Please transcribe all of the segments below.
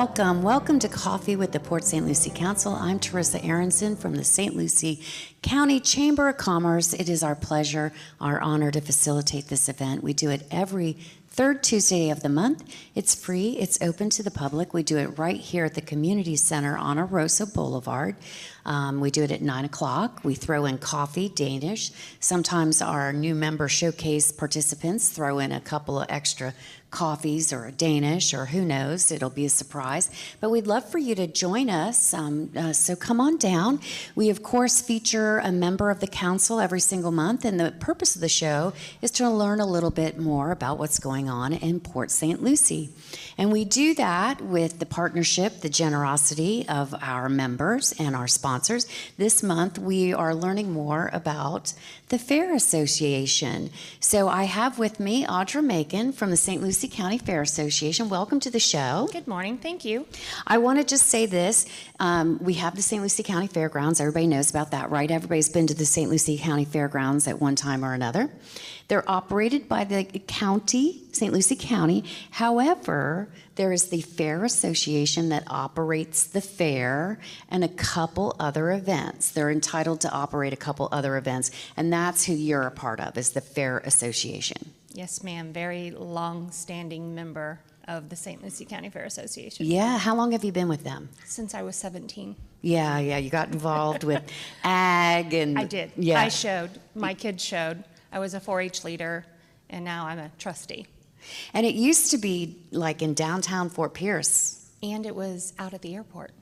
Welcome to Coffee with the Port St. Lucie Council. I'm Teresa Aronson from the St. Lucie County Chamber of Commerce. It is our pleasure, our honor to facilitate this event. We do it every third Tuesday of the month. It's free, it's open to the public. We do it right here at the Community Center on Rosa Boulevard. We do it at 9 o'clock. We throw in coffee, Danish. Sometimes our new member showcase participants throw in a couple of extra coffees or a Danish, or who knows, it'll be a surprise. But we'd love for you to join us, so come on down. We, of course, feature a member of the council every single month, and the purpose of the show is to learn a little bit more about what's going on in Port St. Lucie. And we do that with the partnership, the generosity of our members and our sponsors. This month, we are learning more about the Fair Association. So I have with me Audra Macon from the St. Lucie County Fair Association. Welcome to the show. Good morning. Thank you. I want to just say this. We have the St. Lucie County Fairgrounds. Everybody knows about that, right? Everybody's been to the St. Lucie County Fairgrounds at one time or another. They're operated by the county, St. Lucie County. However, there is the Fair Association that operates the fair and a couple other events. They're entitled to operate a couple other events, and that's who you're a part of, is the Fair Association. Yes, ma'am. Very long-standing member of the St. Lucie County Fair Association. Yeah. How long have you been with them? Since I was 17. Yeah. You got involved with ag and... I did. Yeah. I showed. My kids showed. I was a 4-H leader, and now I'm a trustee. And it used to be like in downtown Fort Pierce. And it was out at the airport.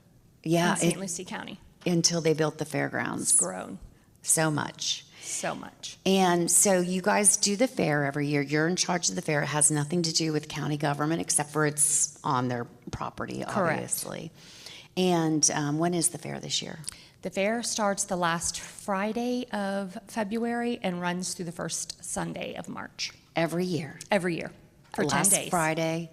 Yeah. In St. Lucie County. Until they built the fairgrounds. It's grown. So much. So much. And so you guys do the fair every year. You're in charge of the fair. It has nothing to do with county government, except for it's on their property, obviously. Correct. And when is the fair this year? The fair starts the last Friday of February and runs through the first Sunday of March. Every year? Every year, for 10 days. Last Friday,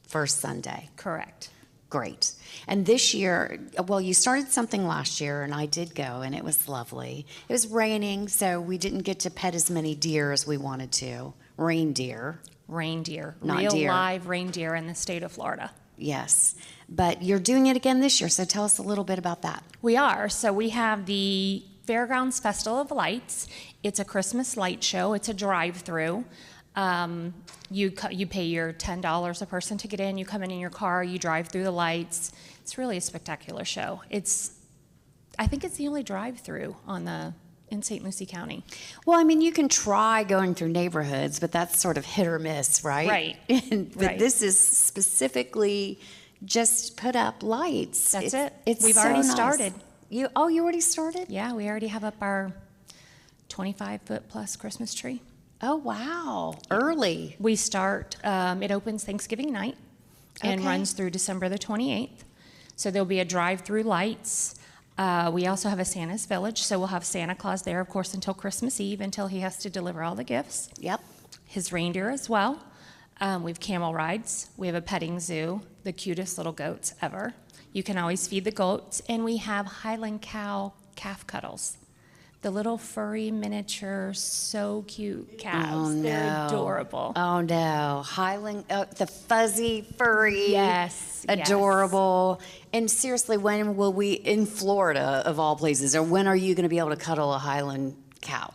first Sunday. Correct. Great. And this year, well, you started something last year, and I did go, and it was lovely. It was raining, so we didn't get to pet as many deer as we wanted to. Reindeer. Reindeer. Not real deer. Live reindeer in the state of Florida. Yes. But you're doing it again this year, so tell us a little bit about that. We are. So we have the Fairgrounds Festival of Lights. It's a Christmas light show. It's a drive-through. You pay your $10 a person to get in. You come in your car. You drive through the lights. It's really a spectacular show. I think it's the only drive-through in St. Lucie County. Well, I mean, you can try going through neighborhoods, but that's sort of hit or miss, right? Right. But right. This is specifically just put up lights. That's it. We've already started. You already started? Yeah, we already have up our 25-foot plus Christmas tree. Oh, wow. Early. We start, it opens Thanksgiving night and runs through December the 28th. So there'll be a drive-through lights. We also have a Santa's Village, so we'll have Santa Claus there, of course, until Christmas Eve, until he has to deliver all the gifts. Yep. His reindeer as well. We have camel rides. We have a petting zoo, the cutest little goats ever. You can always feed the goats. And we have Highland cow calf cuddles. The little furry miniature, so cute calves. Oh, no. They're adorable. Oh, no. The fuzzy, furry. Yes. Adorable. Yes. And seriously, when will we, in Florida, of all places, or when are you going to be able to cuddle a Highland cow?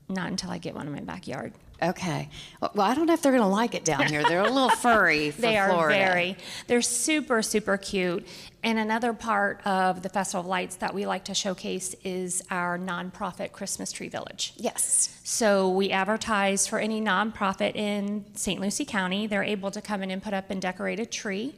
Not until I get one in my backyard. Okay. Well, I don't know if they're going to like it down here. They're a little furry for Florida. They're super, super cute. And another part of the Festival of Lights that we like to showcase is our nonprofit Christmas Tree Village. Yes. So we advertise for any nonprofit in St. Lucie County. They're able to come in and put up and decorate a tree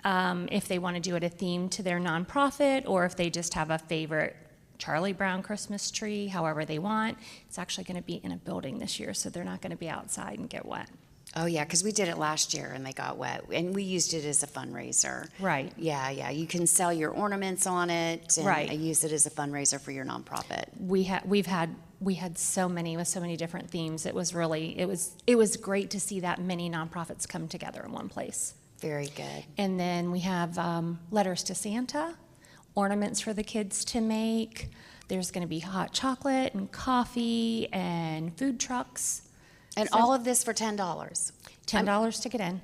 if they want to do it a theme to their nonprofit, or if they just have a favorite Charlie Brown Christmas tree, however they want. It's actually going to be in a building this year, so they're not going to be outside and get wet. Oh, yeah, because we did it last year and they got wet, and we used it as a fundraiser. Right. Yeah. You can sell your ornaments on it and use it as a fundraiser for your nonprofit. We had so many different themes. It was great to see that many nonprofits come together in one place. Very good. And then we have letters to Santa, ornaments for the kids to make. There's going to be hot chocolate and coffee and food trucks. And all of this for $10. $10 to get in.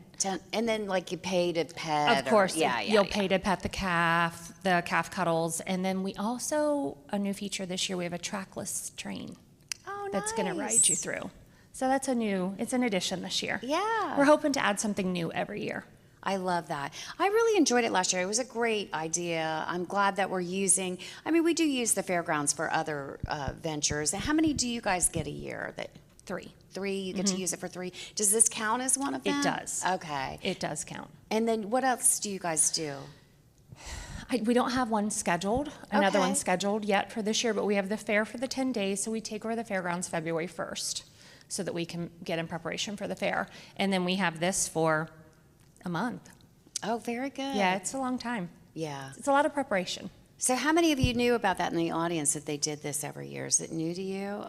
And then like you pay to pet. Of course, yeah, you'll pay to pet the calf cuddles. And then we also, a new feature this year, we have a trackless train that's going to ride you through. So that's it's an addition this year. Yeah. We're hoping to add something new every year. I love that. I really enjoyed it last year. It was a great idea. I'm glad that we're using, we do use the fairgrounds for other ventures. How many do you guys get a year? 3. 3, you get to use it for 3. Does this count as one of them? It does. Okay. It does count. And then what else do you guys do? We don't have one scheduled, another Okay. one scheduled yet for this year, but we have the fair for the 10 days, so we take over the fairgrounds February 1st so that we can get in preparation for the fair. And then we have this for a month. Oh, very good. Yeah, it's a long time. Yeah. It's a lot of preparation. So how many of you knew about that in the audience, that they did this every year? Is it new to you?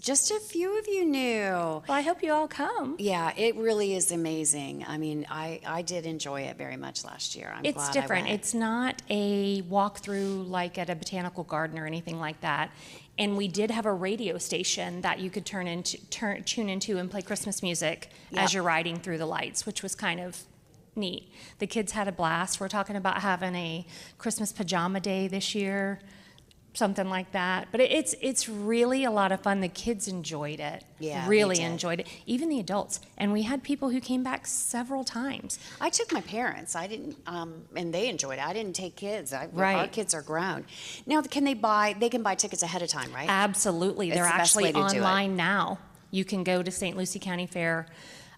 Just a few of you knew. Well, I hope you all come. Yeah, it really is amazing. I did enjoy it very much last year. I'm It's glad different. I went. It's not a walkthrough like at a botanical garden or anything like that. And we did have a radio station that you could tune into and play Christmas music as you're riding through the lights, which was kind of neat. The kids had a blast. We're talking about having a Christmas pajama day this year, something like that. But it's really a lot of fun. The kids enjoyed it. Yeah, really they did. enjoyed it. Even the adults. And we had people who came back several times. I took my parents. I didn't, and they enjoyed it. I didn't take kids. Right. Our kids are grown. Now, can they buy tickets ahead of time, right? Absolutely. It's They're the best way actually to do it. online now. You can go to St. Lucie County Fair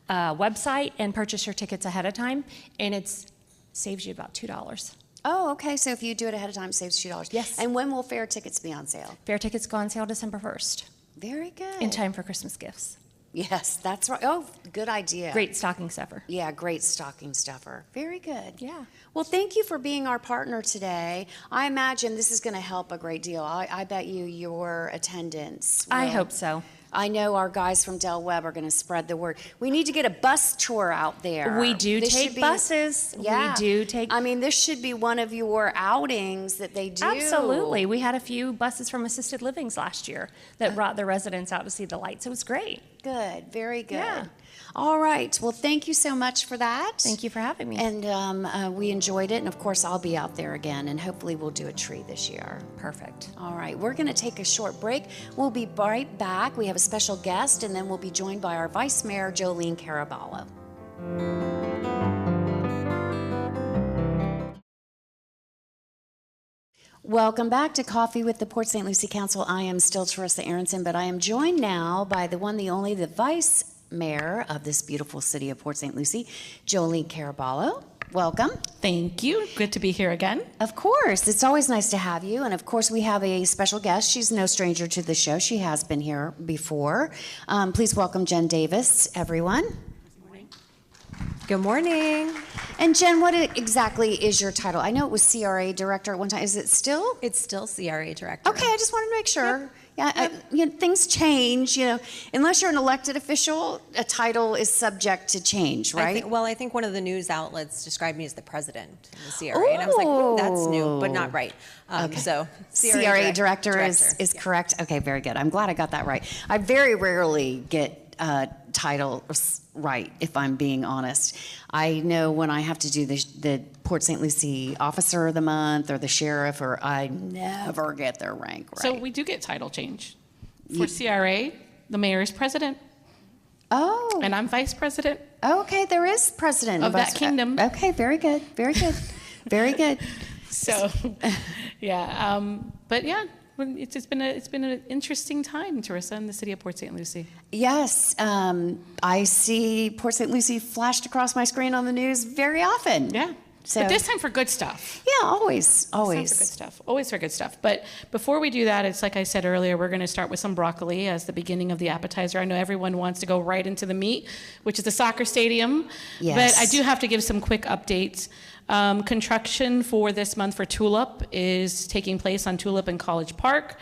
website and purchase your tickets ahead of time, and it saves you about $2. Oh, okay. So if you do it ahead of time, it saves $2. Yes. And when will fair tickets be on sale? Fair tickets go on sale December 1st, Very good. in time for Christmas gifts. Yes, that's right. Oh, good idea. Great stocking stuffer. Yeah, great stocking stuffer. Very good. Yeah. Well, thank you for being our partner today. I imagine this is going to help a great deal. I bet your attendance I will. hope so. I know our guys from Del Webb are going to spread the word. We need to get a bus tour out there. We do This take should be- buses. Yeah. We do take. This should be one of your outings that they do. Absolutely. We had a few buses from assisted livings last year that brought the residents out to see the lights. It was great. Good. Very good. Yeah. All right. Well, thank you so much for that. Thank you for having me. And we enjoyed it. And of course, I'll be out there again. And hopefully, we'll do a tree this year. Perfect. All right. We're going to take a short break. We'll be right back. We have a special guest, and then we'll be joined by our Vice Mayor, Jolene Caraballo. Welcome back to Coffee with the Port St. Lucie Council. I am still Teresa Aronson, but I am joined now by the one, the only, the Vice Mayor of this beautiful city of Port St. Lucie, Jolene Caraballo. Welcome. Thank you. Good to be here again. Of course. It's always nice to have you. And of course, we have a special guest. She's no stranger to the show. She has been here before. Please welcome Jen Davis, everyone. Good morning. And Jen, what exactly is your title? I know it was CRA Director at one time. Is it still? It's still CRA Director. Okay, I just wanted to make sure. Yeah, things change. Unless you're an elected official, a title is subject to change, right? I think one of the news outlets described me as the president of the CRA, and I was like, "Ooh, that's new, but not right." So CRA Director is yeah. correct. Okay, very good. I'm glad I got that right. I very rarely get titles right, if I'm being honest. I know when I have to do the Port St. Lucie Officer of the Month or the Sheriff, or I never get their rank right. So we do get title change. For CRA, the mayor is president, Oh, and I'm vice president. okay, there is president Of that us. kingdom. Okay, very good, very good, very good. So, yeah. But yeah, it's been an interesting time, Teresa, in the city of Port St. Lucie. Yes, I see Port St. Lucie flashed across my screen on the news very often. Yeah. So, But this time for good stuff. yeah, always. This time for good stuff. Always for good stuff. But before we do that, it's like I said earlier, we're going to start with some broccoli as the beginning of the appetizer. I know everyone wants to go right into the meat, which is the soccer stadium. Yes. But I do have to give some quick updates. Construction for this month for Tulip is taking place on Tulip and College Park.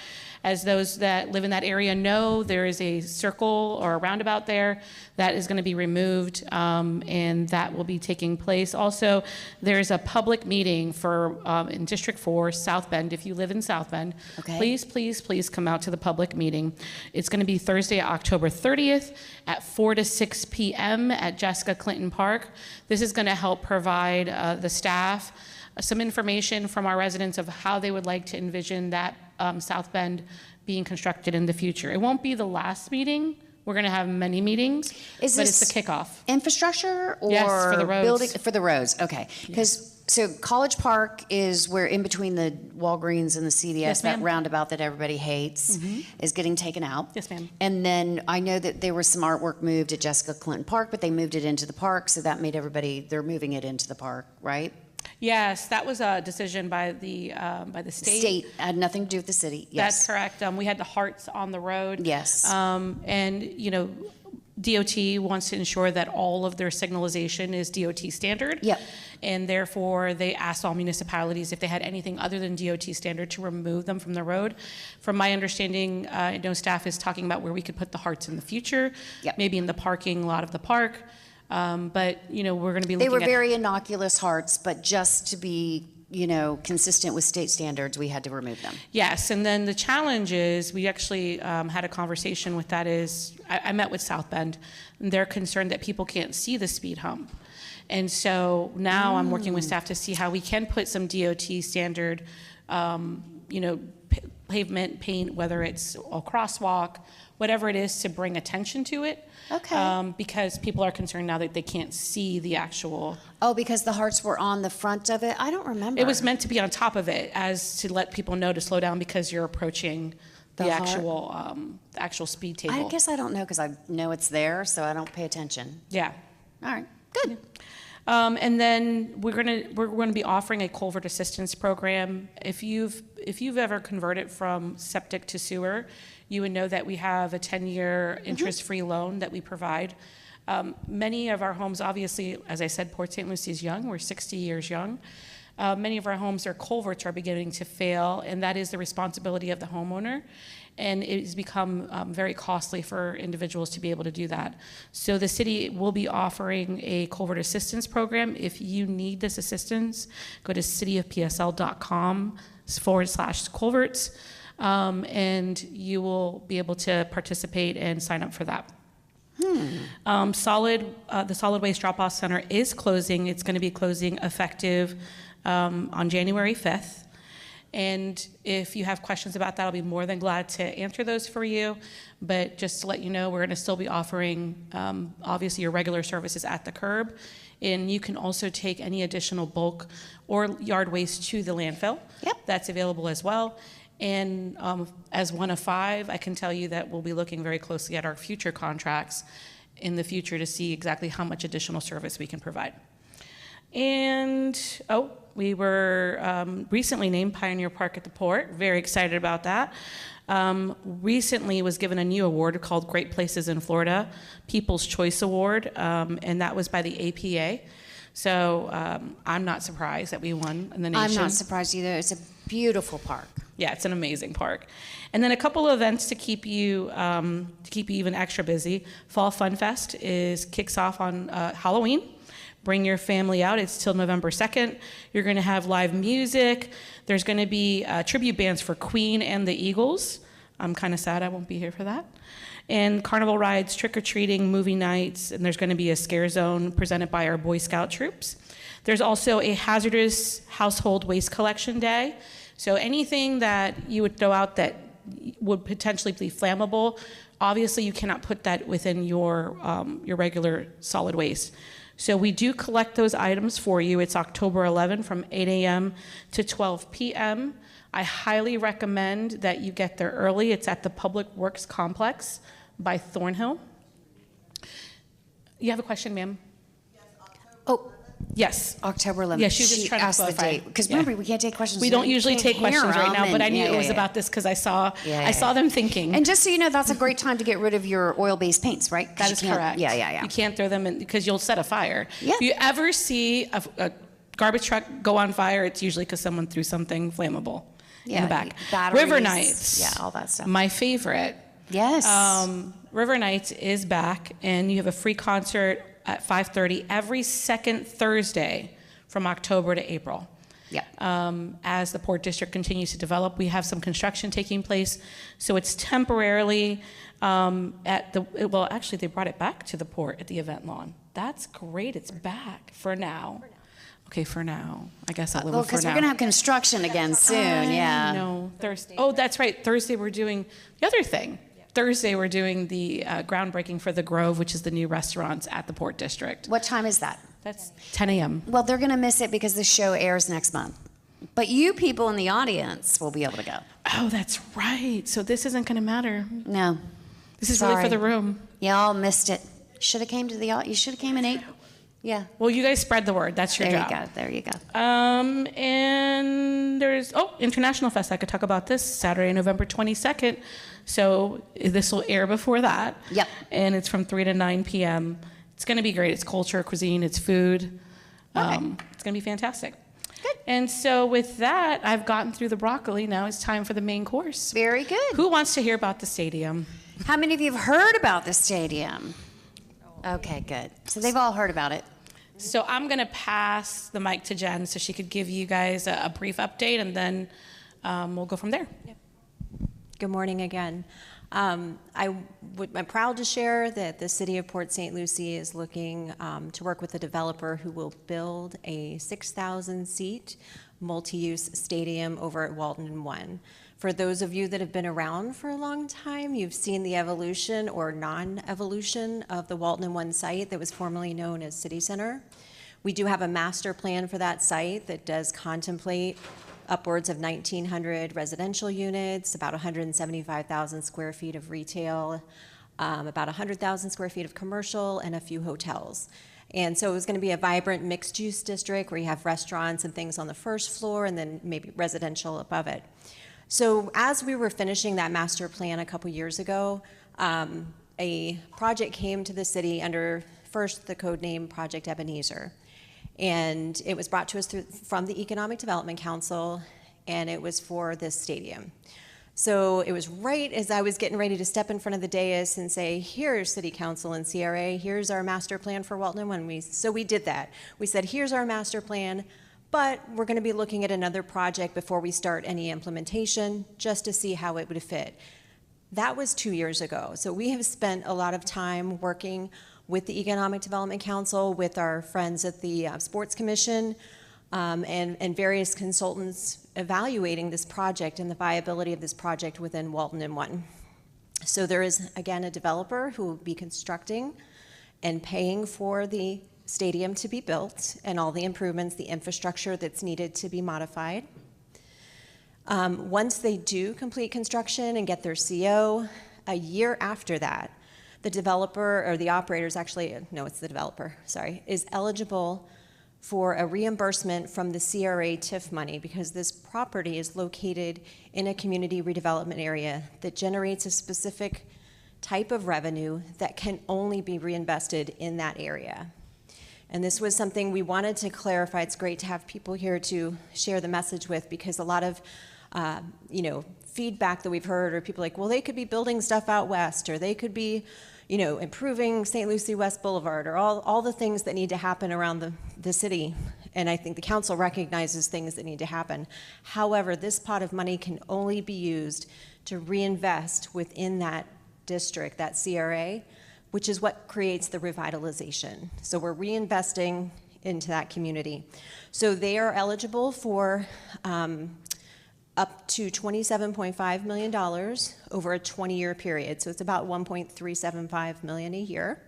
As those that live in that area know, there is a circle or a roundabout there that is going to be removed, and that will be taking place. Also, there's a public meeting for in District 4, South Bend. If you live in South Bend, Okay. please come out to the public meeting. It's going to be Thursday, October 30th at 4 to 6 p.m. at Jessica Clinton Park. This is going to help provide the staff some information from our residents of how they would like to envision that South Bend being constructed in the future. It won't be the last meeting. We're going to have many meetings, but it's the kickoff. Infrastructure or Yes, for the roads. building for the roads? Okay, because so College Park is where in between the Walgreens and the CVS, Yes, that ma'am. roundabout that everybody hates is getting taken out. Yes, ma'am. And then I know that there was some artwork moved at Jessica Clinton Park, but they moved it into the park, so that made they're moving it into the park, right? Yes, that was a decision by the state. Had nothing to do with the city. Yes, That's correct. We had the hearts on the road. Yes. And, DOT wants to ensure that all of their signalization is DOT standard. Yep. And therefore, they asked all municipalities if they had anything other than DOT standard to remove them from the road. From my understanding, I know staff is talking about where we could put the hearts in the future. Yep. Maybe in the parking lot of the park. But, we're going to be They looking were at... very innocuous hearts, but just to be, consistent with state standards, we had to remove them. Yes, and then the challenge is, we actually had a conversation with that is, I met with South Bend, and they're concerned that people can't see the speed hump. And so now I'm working with staff to see how we can put some DOT standard, pavement paint, whether it's a crosswalk, whatever it is, to bring attention to it. Okay. Because people are concerned now that they can't see the actual... Oh, because the hearts were on the front of it? I don't remember. It was meant to be on top of it as to let people know to slow down because you're approaching the actual speed table. I guess I don't know because I know it's there, so I don't pay attention. Yeah. All right, good. And then we're gonna be offering a culvert assistance program. If you've ever converted from septic to sewer, you would know that we have a 10-year interest-free loan that we provide. Many of our homes, obviously, as I said, Port St. Lucie is young. We're 60 years young. Many of our homes, their culverts are beginning to fail, and that is the responsibility of the homeowner. And it has become very costly for individuals to be able to do that. So the city will be offering a culvert assistance program. If you need this assistance, go to cityofpsl.com/culverts, and you will be able to participate and sign up for that. The solid waste drop-off center is closing. It's going to be closing effective on January 5th. And if you have questions about that, I'll be more than glad to answer those for you. But just to let you know, we're going to still be offering, obviously, your regular services at the curb. And you can also take any additional bulk or yard waste to the landfill. Yep. That's available as well. And as one of 5, I can tell you that we'll be looking very closely at our future contracts in the future to see exactly how much additional service we can provide. And, we were recently named Pioneer Park at the Port. Very excited about that. Recently was given a new award called Great Places in Florida, People's Choice Award, and that was by the APA. So I'm not surprised that we won in the nation. I'm not surprised either. It's a beautiful park. Yeah, it's an amazing park. And then a couple of events to keep you even extra busy. Fall Fun Fest kicks off on Halloween. Bring your family out. It's till November 2nd. You're going to have live music. There's going to be tribute bands for Queen and the Eagles. I'm kind of sad I won't be here for that. And carnival rides, trick-or-treating, movie nights, and there's going to be a scare zone presented by our Boy Scout troops. There's also a hazardous household waste collection day. So anything that you would throw out that would potentially be flammable, obviously you cannot put that within your regular solid waste. So we do collect those items for you. It's October 11 from 8 a.m. to 12 p.m. I highly recommend that you get there early. It's at the Public Works Complex by Thornhill. You have a question, ma'am? Oh, Yes. October 11th. Yeah, she was just trying to asked the clarify. date. Because Yeah. remember, we can't take questions. We don't usually can't take hear questions right now, them, but I knew and- it was yeah. about this because I saw Yeah. them thinking. And just so you know, that's a great time to get rid of your oil-based paints, right? 'Cause That you is can't- correct. Yeah. You can't throw them in because you'll set a fire. Yeah. If you ever see a garbage truck go on fire, it's usually because someone threw something flammable. in the back. Batteries, River Nights. Yeah, all that stuff. My favorite. Yes. River Nights is back, and you have a free concert at 5:30 every second Thursday from October to April. Yeah. As the Port District continues to develop, we have some construction taking place, so it's temporarily actually they brought it back to the port at the event lawn. That's great, it's back for now. Okay, for now. I guess I'll live Well, with for now. because we're going to have construction again soon, yeah. No, Thursday. Oh, that's right. Thursday we're doing the other thing. Thursday we're doing the groundbreaking for the Grove, which is the new restaurants at the Port District. What time is that? That's 10 a.m. Well, they're going to miss it because the show airs next month. But you people in the audience will be able to go. Oh, that's right. So this isn't going to matter. No. This is really for Sorry. the room. Y'all missed it. Should have came to the, you should have came in 8. Yeah. Well, you guys spread the word. That's your job. There you go. And there's, International Fest. I could talk about this Saturday, November 22nd. So this will air before that. Yep. And it's from 3 to 9 p.m. It's going to be great. It's culture, cuisine, it's food. Okay. It's going to be fantastic. Good. And so with that, I've gotten through the broccoli. Now it's time for the main course. Very good. Who wants to hear about the stadium? How many of you have heard about the stadium? Okay, good. So they've all heard about it. So I'm going to pass the mic to Jen so she could give you guys a brief update, and then we'll go from there. Good morning again. I'm proud to share that the City of Port St. Lucie is looking to work with a developer who will build a 6,000-seat multi-use stadium over at Walton 1. For those of you that have been around for a long time, you've seen the evolution or non-evolution of the Walton 1 site that was formerly known as City Center. We do have a master plan for that site that does contemplate upwards of 1,900 residential units, about 175,000 square feet of retail, about 100,000 square feet of commercial, and a few hotels. And so it was going to be a vibrant mixed-use district where you have restaurants and things on the first floor and then maybe residential above it. So as we were finishing that master plan a couple years ago, a project came to the city under first the code name Project Ebenezer. And it was brought to us from the Economic Development Council, and it was for this stadium. So it was right as I was getting ready to step in front of the dais and say, here's City Council and CRA, here's our master plan for Walton 1. So we did that. We said, here's our master plan, but we're going to be looking at another project before we start any implementation, just to see how it would fit. That was 2 years ago. So we have spent a lot of time working with the Economic Development Council, with our friends at the Sports Commission, and various consultants evaluating this project and the viability of this project within Walton 1. So there is, again, a developer who will be constructing and paying for the stadium to be built and all the improvements, the infrastructure that's needed to be modified. Once they do complete construction and get their CO, a year after that, the developer, or the operator is actually, no, it's the developer, sorry, is eligible for a reimbursement from the CRA TIF money because this property is located in a community redevelopment area that generates a specific type of revenue that can only be reinvested in that area. And this was something we wanted to clarify. It's great to have people here to share the message with, because a lot of feedback that we've heard are people like, well, they could be building stuff out west, or they could be, improving St. Lucie West Boulevard, or all the things that need to happen around the city. And I think the council recognizes things that need to happen. However, this pot of money can only be used to reinvest within that district, that CRA, which is what creates the revitalization. So we're reinvesting into that community. So they are eligible for up to $27.5 million over a 20-year period. So it's about $1.375 million a year.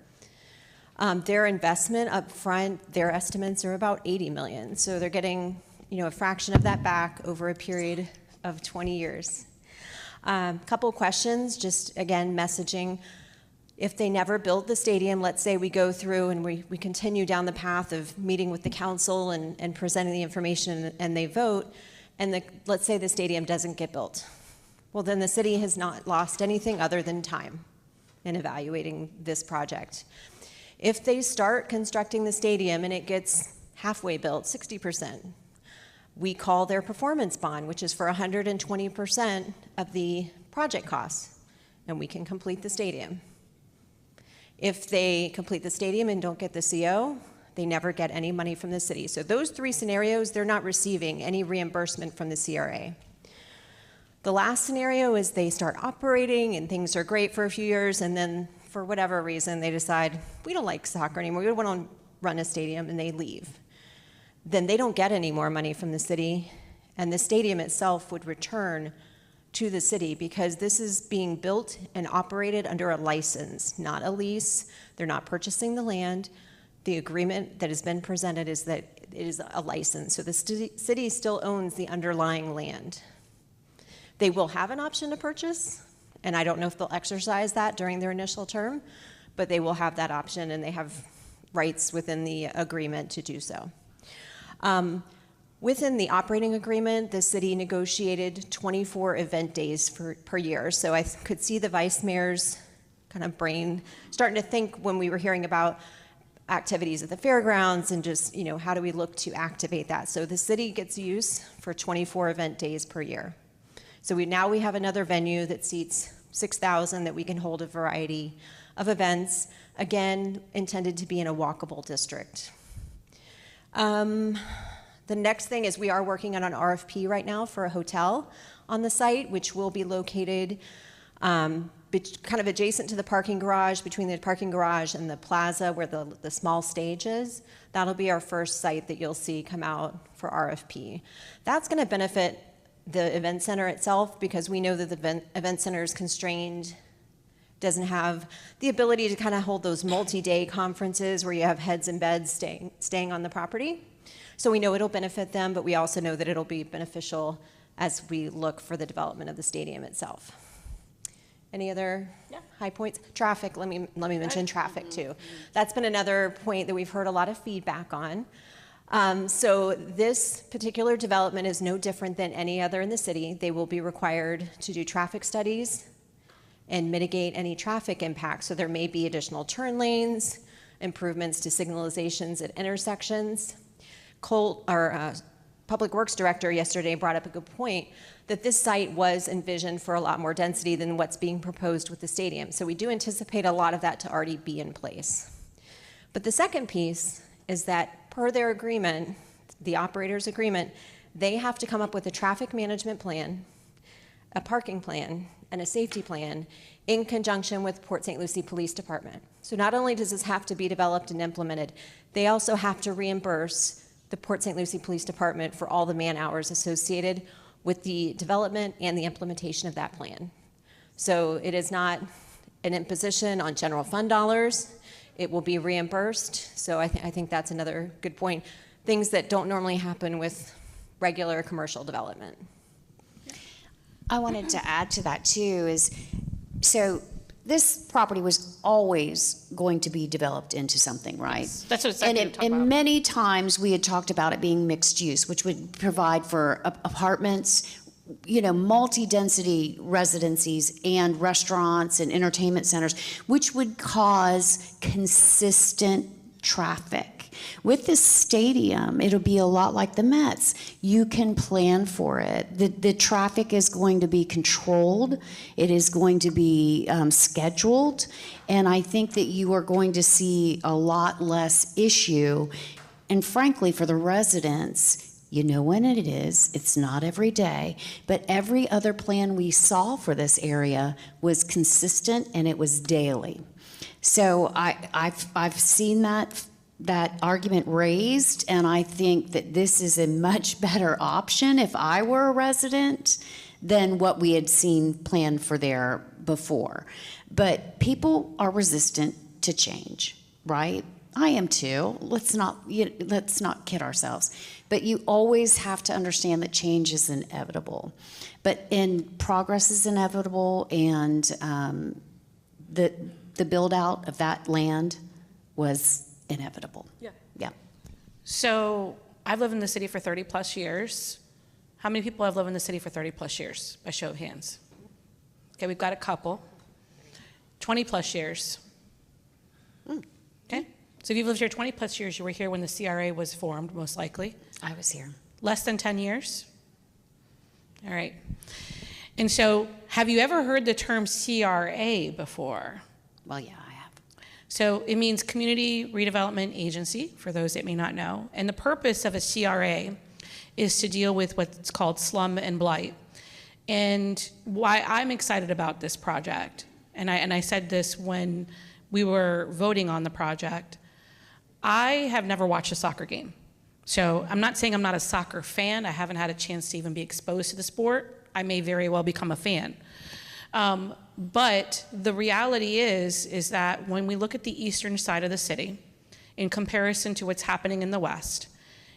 Their investment up front, their estimates are about $80 million. So they're getting, a fraction of that back over a period of 20 years. Couple of questions, just again, messaging. If they never build the stadium, let's say we go through and we continue down the path of meeting with the council and presenting the information, and they vote, and let's say the stadium doesn't get built. Well, then the city has not lost anything other than time in evaluating this project. If they start constructing the stadium and it gets halfway built, 60%, we call their performance bond, which is for 120% of the project costs, and we can complete the stadium. If they complete the stadium and don't get the CO, they never get any money from the city. So those three scenarios, they're not receiving any reimbursement from the CRA. The last scenario is they start operating and things are great for a few years, and then for whatever reason they decide, we don't like soccer anymore, we don't want to run a stadium, and they leave. Then they don't get any more money from the city, and the stadium itself would return to the city because this is being built and operated under a license, not a lease. They're not purchasing the land. The agreement that has been presented is that it is a license. So the city still owns the underlying land. They will have an option to purchase, and I don't know if they'll exercise that during their initial term, but they will have that option, and they have rights within the agreement to do so. Within the operating agreement, the city negotiated 24 event days per year. So I could see the vice mayor's kind of brain starting to think when we were hearing about activities at the fairgrounds and just, how do we look to activate that? So the city gets use for 24 event days per year. So now we have another venue that seats 6,000 that we can hold a variety of events, again, intended to be in a walkable district. The next thing is we are working on an RFP right now for a hotel on the site, which will be located kind of adjacent to the parking garage, between the parking garage and the plaza where the small stage is. That'll be our first site that you'll see come out for RFP. That's going to benefit the event center itself because we know that the event center is constrained, doesn't have the ability to kind of hold those multi-day conferences where you have heads and beds staying on the property. So we know it'll benefit them, but we also know that it'll be beneficial as we look for the development of the stadium itself. Any other high points? Traffic, let me mention traffic too. That's been another point that we've heard a lot of feedback on. So this particular development is no different than any other in the city. They will be required to do traffic studies and mitigate any traffic impacts. So there may be additional turn lanes, improvements to signalizations at intersections. Public Works Director yesterday brought up a good point that this site was envisioned for a lot more density than what's being proposed with the stadium. So we do anticipate a lot of that to already be in place. But the second piece is that per their agreement, the operator's agreement, they have to come up with a traffic management plan, a parking plan, and a safety plan in conjunction with Port St. Lucie Police Department. So not only does this have to be developed and implemented, they also have to reimburse the Port St. Lucie Police Department for all the man hours associated with the development and the implementation of that plan. So it is not an imposition on general fund dollars. It will be reimbursed. So I think that's another good point. Things that don't normally happen with regular commercial development. I wanted to add to that too so this property was always going to be developed into something, right? That's what exactly we're talking about. And many times we had talked about it being mixed use, which would provide for apartments, multi-density residencies and restaurants and entertainment centers, which would cause consistent traffic. With this stadium, it'll be a lot like the Mets. You can plan for it. The traffic is going to be controlled. It is going to be scheduled. And I think that you are going to see a lot less issue. And frankly, for the residents, you know when it is. It's not every day. But every other plan we saw for this area was consistent and it was daily. So I've seen that argument raised, and I think that this is a much better option if I were a resident than what we had seen planned for there before. But people are resistant to change, right? I am too. Let's not kid ourselves. But you always have to understand that change is inevitable. But progress is inevitable, and the build out of that land was inevitable. Yeah. So I've lived in the city for 30 plus years. How many people have lived in the city for 30 plus years? By show of hands. Okay, we've got a couple. 20 plus years. Okay. So if you've lived here 20 plus years, you were here when the CRA was formed, most likely. I was here. Less than 10 years? All right. And so, have you ever heard the term CRA before? Well, yeah, I have. So it means Community Redevelopment Agency, for those that may not know. And the purpose of a CRA is to deal with what's called slum and blight. And why I'm excited about this project, and I said this when we were voting on the project, I have never watched a soccer game. So I'm not saying I'm not a soccer fan. I haven't had a chance to even be exposed to the sport. I may very well become a fan. But the reality is that when we look at the eastern side of the city, in comparison to what's happening in the west,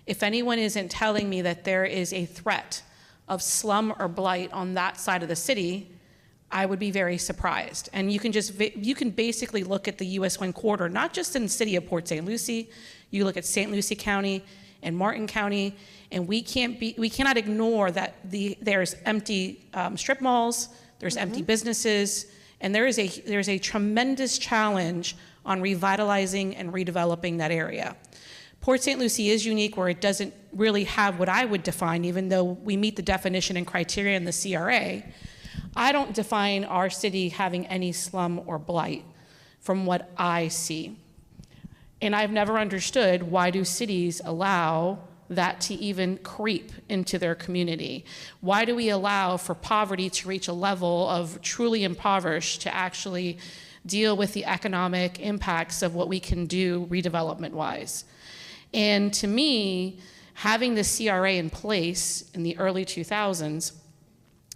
if anyone isn't telling me that there is a threat of slum or blight on that side of the city, I would be very surprised. And you can basically look at the US 1 corridor, not just in the city of Port St. Lucie, you look at St. Lucie County and Martin County, and we cannot ignore that there's empty strip malls, there's empty businesses, and there's a tremendous challenge on revitalizing and redeveloping that area. Port St. Lucie is unique where it doesn't really have what I would define, even though we meet the definition and criteria in the CRA. I don't define our city having any slum or blight from what I see. And I've never understood, why do cities allow that to even creep into their community? Why do we allow for poverty to reach a level of truly impoverished to actually deal with the economic impacts of what we can do redevelopment-wise? And to me, having the CRA in place in the early 2000s,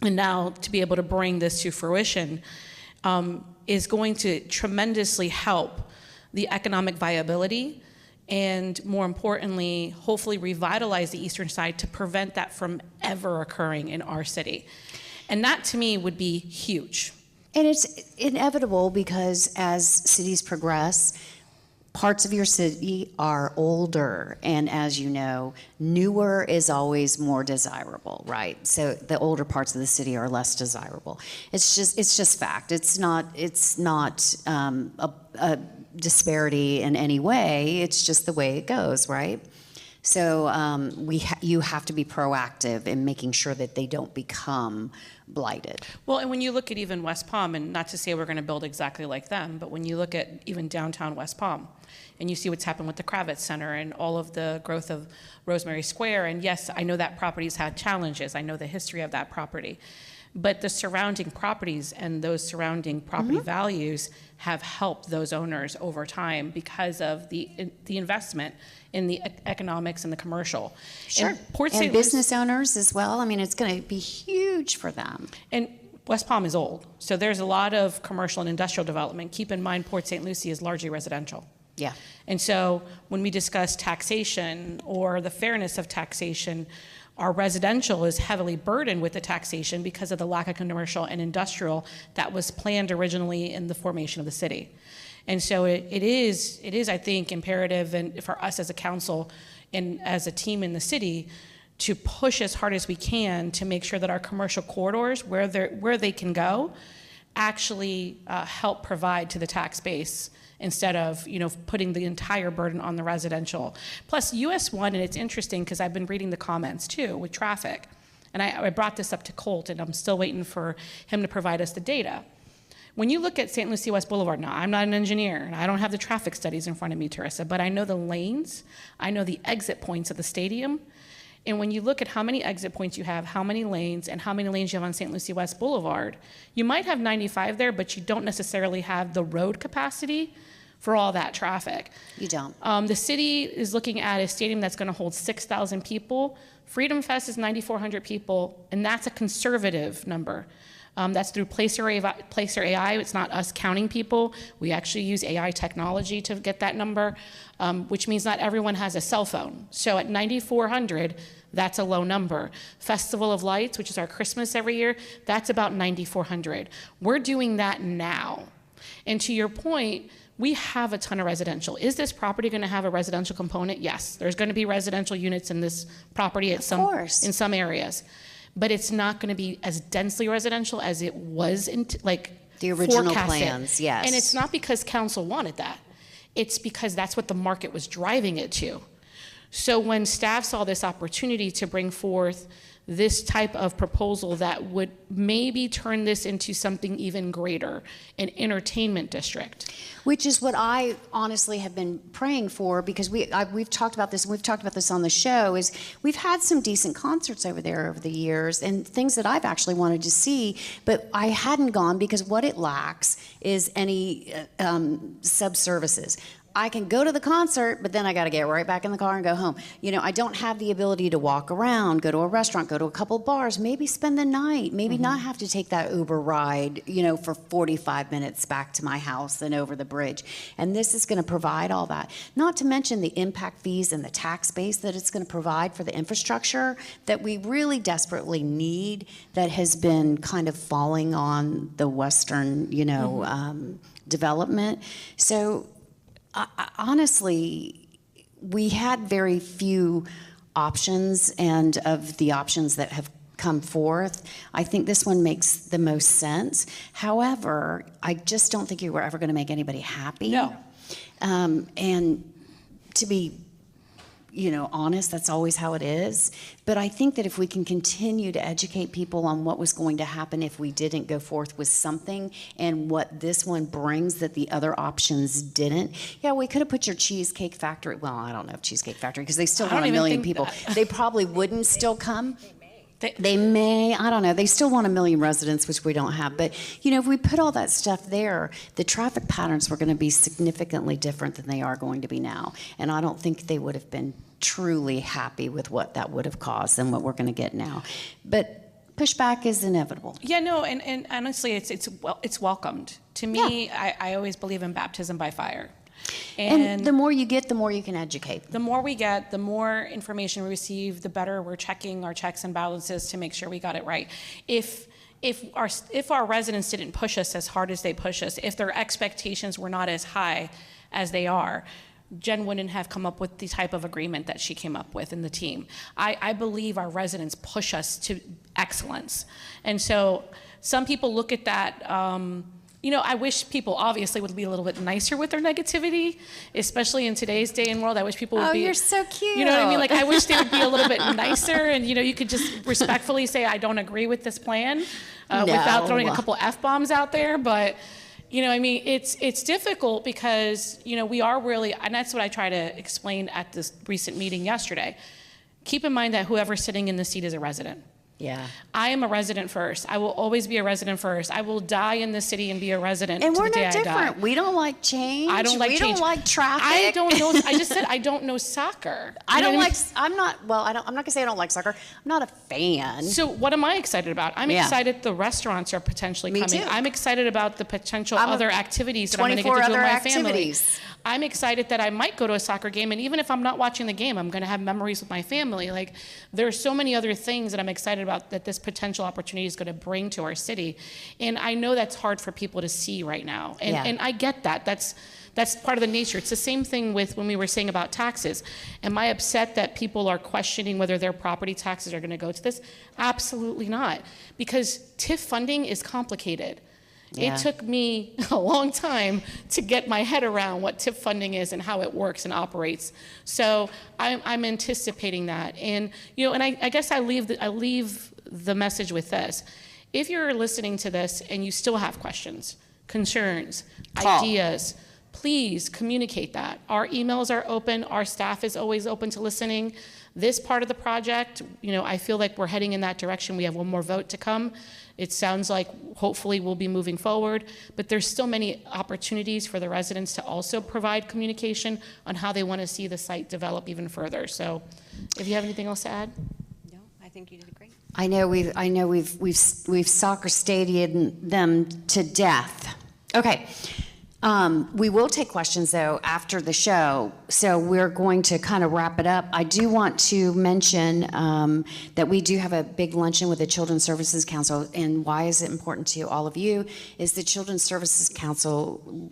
and now to be able to bring this to fruition, is going to tremendously help the economic viability, and more importantly, hopefully revitalize the eastern side to prevent that from ever occurring in our city. And that to me would be huge. And it's inevitable because as cities progress, parts of your city are older, and as you know, newer is always more desirable, right? So the older parts of the city are less desirable. It's just fact. It's not a disparity in any way. It's just the way it goes, right? So you have to be proactive in making sure that they don't become blighted. Well, and when you look at even West Palm, and not to say we're going to build exactly like them, but when you look at even downtown West Palm, and you see what's happened with the Kravitz Center and all of the growth of Rosemary Square, and yes, I know that property's had challenges. I know the history of that property. But the surrounding properties and those surrounding property values have helped those owners over time because of the investment in the economics and the commercial. Sure. And business owners as well. I mean, it's going to be huge for them. And West Palm is old, so there's a lot of commercial and industrial development. Keep in mind, Port St. Lucie is largely residential. Yeah. And so when we discuss taxation or the fairness of taxation, our residential is heavily burdened with the taxation because of the lack of commercial and industrial that was planned originally in the formation of the city. And so it is, I think, imperative and for us as a council and as a team in the city to push as hard as we can to make sure that our commercial corridors, where they can go, actually help provide to the tax base instead of putting the entire burden on the residential. Plus US 1, and it's interesting because I've been reading the comments too with traffic, and I brought this up to Colt, and I'm still waiting for him to provide us the data. When you look at St. Lucie West Boulevard, now I'm not an engineer, and I don't have the traffic studies in front of me, Teresa, but I know the lanes, I know the exit points of the stadium, and when you look at how many exit points you have, how many lanes, and how many lanes you have on St. Lucie West Boulevard, you might have 95 there, but you don't necessarily have the road capacity for all that traffic. You don't. The city is looking at a stadium that's going to hold 6,000 people. Freedom Fest is 9,400 people, and that's a conservative number. That's through Placer AI. It's not us counting people. We actually use AI technology to get that number, which means not everyone has a cell phone. So at 9,400, that's a low number. Festival of Lights, which is our Christmas every year, that's about 9,400. We're doing that now. And to your point, we have a ton of residential. Is this property going to have a residential component? Yes. There's going to be residential units in this property in some areas. But it's not going to be as densely residential as it was in the original forecasted. plans, yes. And it's not because council wanted that. It's because that's what the market was driving it to. So when staff saw this opportunity to bring forth this type of proposal that would maybe turn this into something even greater, an entertainment district. Which is what I honestly have been praying for, because we've talked about this, and we've talked about this on the show, is we've had some decent concerts over there over the years and things that I've actually wanted to see, but I hadn't gone because what it lacks is any sub-services. I can go to the concert, but then I got to get right back in the car and go home. You know, I don't have the ability to walk around, go to a restaurant, go to a couple bars, maybe spend the night, maybe not have to take that Uber ride, you know, for 45 minutes back to my house and over the bridge. And this is going to provide all that. Not to mention the impact fees and the tax base that it's going to provide for the infrastructure that we really desperately need, that has been kind of falling on the Western, you know, development. So honestly, we had very few options, and of the options that have come forth, I think this one makes the most sense. However, I just don't think you were ever going to make anybody happy. No. And to be, you know, honest, that's always how it is. But I think that if we can continue to educate people on what was going to happen if we didn't go forth with something, and what this one brings that the other options didn't. Yeah, we could have put your Cheesecake Factory, well, I don't know if Cheesecake Factory, because they still want a million people. They probably wouldn't still come. They may, I don't know, they still want 1 million residents, which we don't have. But, you know, if we put all that stuff there, the traffic patterns were going to be significantly different than they are going to be now. And I don't think they would have been truly happy with what that would have caused than what we're going to get now. But pushback is inevitable. Yeah, no, and honestly, it's welcomed. To me, I always believe in baptism by fire. And the more you get, the more you can educate. The more we get, the more information we receive, the better we're checking our checks and balances to make sure we got it right. If our residents didn't push us as hard as they push us, if their expectations were not as high as they are, Jen wouldn't have come up with the type of agreement that she came up with in the team. I believe our residents push us to excellence. And so some people look at that, you know, I wish people obviously would be a little bit nicer with their negativity, especially in today's day and world. I wish people would be. Oh, you're so cute. You know what I mean? Like, I wish they would be a little bit nicer, and, you know, you could just respectfully say, I don't agree with this plan, without throwing a couple F-bombs out there. But, you know, I mean, it's difficult because, you know, we are really, and that's what I try to explain at this recent meeting yesterday. Keep in mind that whoever's sitting in the seat is a resident. Yeah. I am a resident first. I will always be a resident first. I will die in this city and be a resident And to we're the day not I die. different. We don't like change. I don't like we change. don't like traffic. I don't know. I just said I don't know soccer. I You know don't what like. I'm not. Well, I'm not gonna say I don't like soccer. I'm not a fan. So what am I excited about? I'm excited the restaurants are potentially Me coming. too. I'm excited about the potential other activities that I'm going to get 24 to do with other my family. activities. I'm excited that I might go to a soccer game, and even if I'm not watching the game, I'm going to have memories with my family. Like, there are so many other things that I'm excited about that this potential opportunity is going to bring to our city. And I know that's hard for people to see right now. And I get that. That's part of the nature. It's the same thing with when we were saying about taxes. Am I upset that people are questioning whether their property taxes are going to go to this? Absolutely not. Because TIF funding is complicated. Yeah. It took me a long time to get my head around what TIF funding is and how it works and operates. So I'm anticipating that. And, you know, and I guess I leave the message with this. If you're listening to this and you still have questions, concerns, ideas, please communicate that. Our emails are open. Our staff is always open to listening. This part of the project, you know, I feel like we're heading in that direction. We have one more vote to come. It sounds like hopefully we'll be moving forward, but there's still many opportunities for the residents to also provide communication on how they want to see the site develop even further. So if you have anything else to add? No, I think you did great. I know we've soccer stadiumed them to death. Okay. We will take questions, though, after the show, so we're going to kind of wrap it up. I do want to mention that we do have a big luncheon with the Children's Services Council, and why is it important to all of you is the Children's Services Council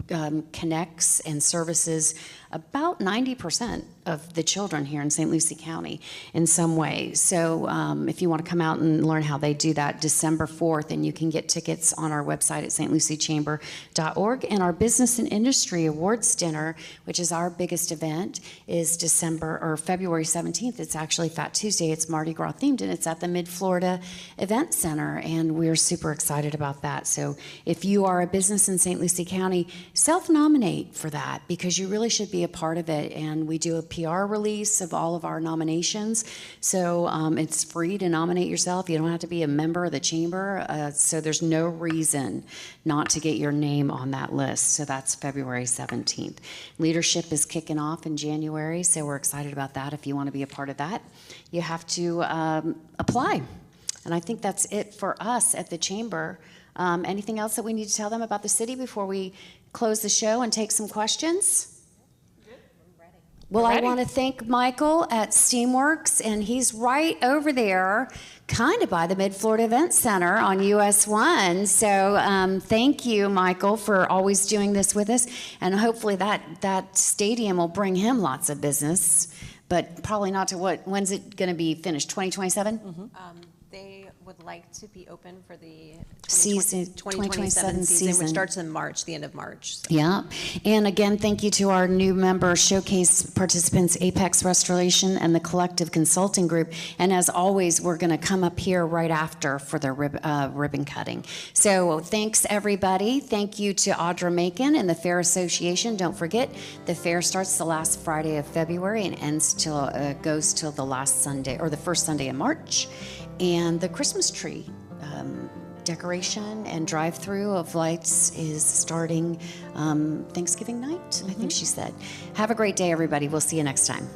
connects and services about 90% of the children here in St. Lucie County in some way. So if you want to come out and learn how they do that, December 4th, and you can get tickets on our website at stluciechamber.org. And our Business and Industry Awards Dinner, which is our biggest event, is February 17th. It's actually Fat Tuesday. It's Mardi Gras themed, and it's at the Mid-Florida Event Center, and we're super excited about that. So if you are a business in St. Lucie County, self-nominate for that, because you really should be a part of it. And we do a PR release of all of our nominations, so it's free to nominate yourself. You don't have to be a member of the chamber, so there's no reason not to get your name on that list. So that's February 17th. Leadership is kicking off in January, so we're excited about that. If you want to be a part of that, you have to apply. And I think that's it for us at the chamber. Anything else that we need to tell them about the city before we close the show and take some questions? Well, I want to thank Michael at Steamworks, and he's right over there, kind of by the Mid-Florida Event Center on US 1. So thank you, Michael, for always doing this with us. And hopefully that stadium will bring him lots of business, but probably not to when's it going to be finished, 2027? Mm-hmm. They would like to be open for the 2027 season, which starts in March, the end of March. So. Yeah. And again, thank you to our new member showcase participants, Apex Restoration and the Collective Consulting Group. And as always, we're going to come up here right after for the ribbon cutting. So thanks, everybody. Thank you to Audra Macon and the Fair Association. Don't forget, the fair starts the last Friday of February and goes till the last Sunday, or the first Sunday in March. And the Christmas tree decoration and drive-through of lights is starting Thanksgiving night, I think she said. Have a great day, everybody. We'll see you next time.